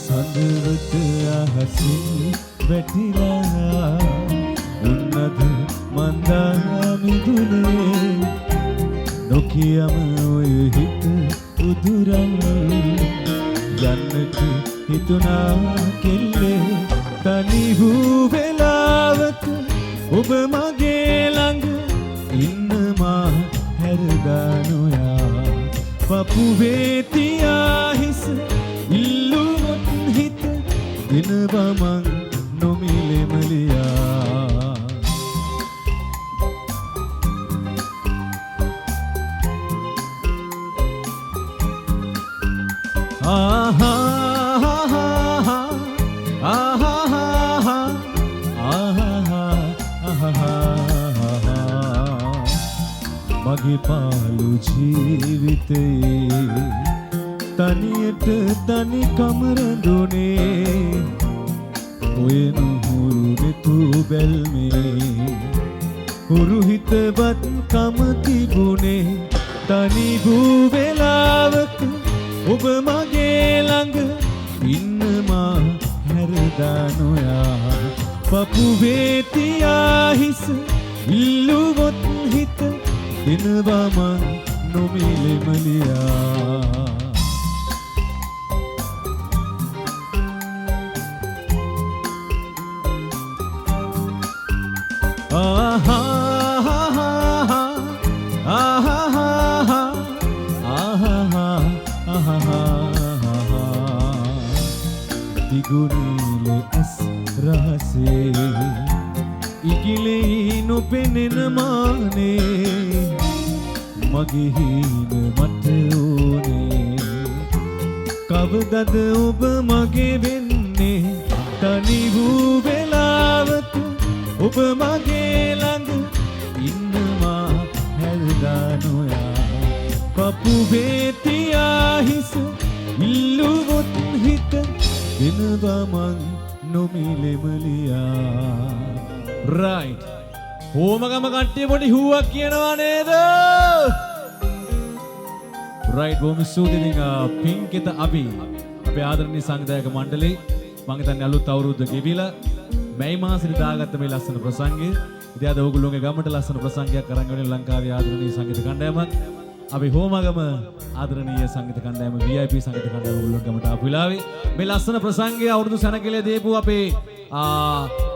සඳවත අහසින් වැටිලා උන්නද මන්දා මිදුලේ නොකියම ඔය හිත උදුරන් යන්නට හිතුනා කෙල්ලේ තනි වූ වෙලාවක ඔබ මගේ ළඟ ඉන්නවා හැරදා නොයා පපුවේ තියා හිස ඉල්ලුවොත් හිත දෙනවා මං නොමිලෙමලියා මගේ පාළු ජීවිතයේ තනියට තනිකම රැඳුනේ ඔය නුහුරු දෙතු බැල්මේ හුරු හිතවත් කම තිබුණේ තනි වූ වෙලාවක ඔබ මගේ ළඟ ඉන්නවා හැරදා නොයා පපුවේ තියා හිස ඉල්ලුවොත් හිත දෙනවා මං නොමිලෙමලියා දිගුනීල ඇස් රහසේ ඉගිලී නොපෙනෙන මානේ මගේ හීන මට ඕනේ කවදද ඔබ මගේ වෙන්නේ තනි වූ වෙලාවක ඔබ මගේ ළඟ ඉන්නවා හැරදා නොයා පපුවේ තියා හිස ඉල්ලුවොත් හිත දෙනවා මං නොමිලෙමලියා රයිට් හෝමගම කට්ටිය පොඩි හුවක් කියනවා නේද රයිට් බොහොම ස්තුතියි පින්කිත අබි අපේ ආදරණීය සංවිධායක මණ්ඩලේ මම හිතන්නේ අලුත් අවුරුද්ද ගෙවිලා මැයි මාසෙට දාගත්ත මේ ලස්සන ප්‍රසංගය ඉතින් අද ඕගොල්ලෝගේ ගමට ලස්සන ප්‍රසංගයක් අරන් ගෙනෙන ලංකාවේ ආදරණීය සංගීත කණ්ඩායමක් අපි හෝමගම ආදරණීය සංගීත කණ්ඩායම VIP සංගීත කණ්ඩායම ඕගොල්ලෝ ගමට ආපු වෙලාවේ මේ ලස්සන ප්‍රසංගය අවුරුදු සැනකෙළිය දීපු අපේ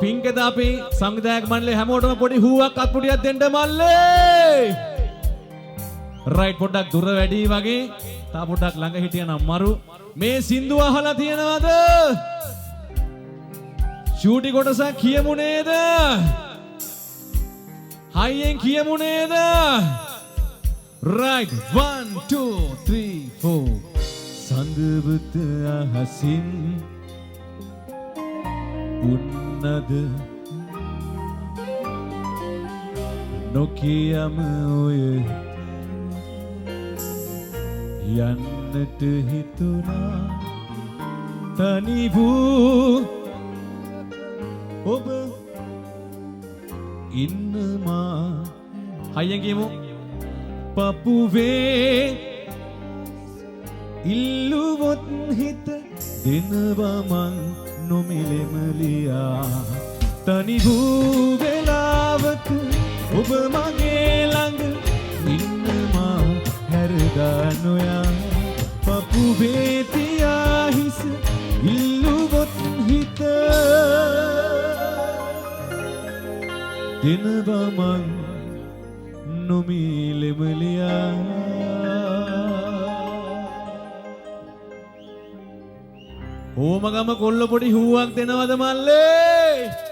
පින්කද අපේ සංවිධායක මණ්ඩලයේ හැමෝටම පොඩි හුවක් අත්පුඩියක් දෙන්න මල්ලේ රයිට් පොඩ්ඩක් දුර වැඩි වගේ තා පොඩ්ඩක් ළඟ හිටියනම් මරු මේ සින්දුව අහලා තියෙනවද ෂූටි කොටසක් කියමු නේද හයියෙන් කියමු නේද right 1 2 3 4 සඳවත අහසින් උන්නද නොකියම ඔය යන්නට හිතුනා තනි වූ ඔබ ඉන්නවා හයියෙන් කියමු පපුවේ ඉල්ලුවොත් හිත දෙනවා මං නොමිලෙමලියා තනි වූ වෙලාවක ඔබ මගේ ළඟ ඉන්නවා හැරදා නොයා පපුවේ තියා හිස ඉල්ලුවොත් හිත දෙනවා මං නොමිලෙමලියා ඕමගම කොල්ල පොඩි හුවක් දෙනවද මල්ලේ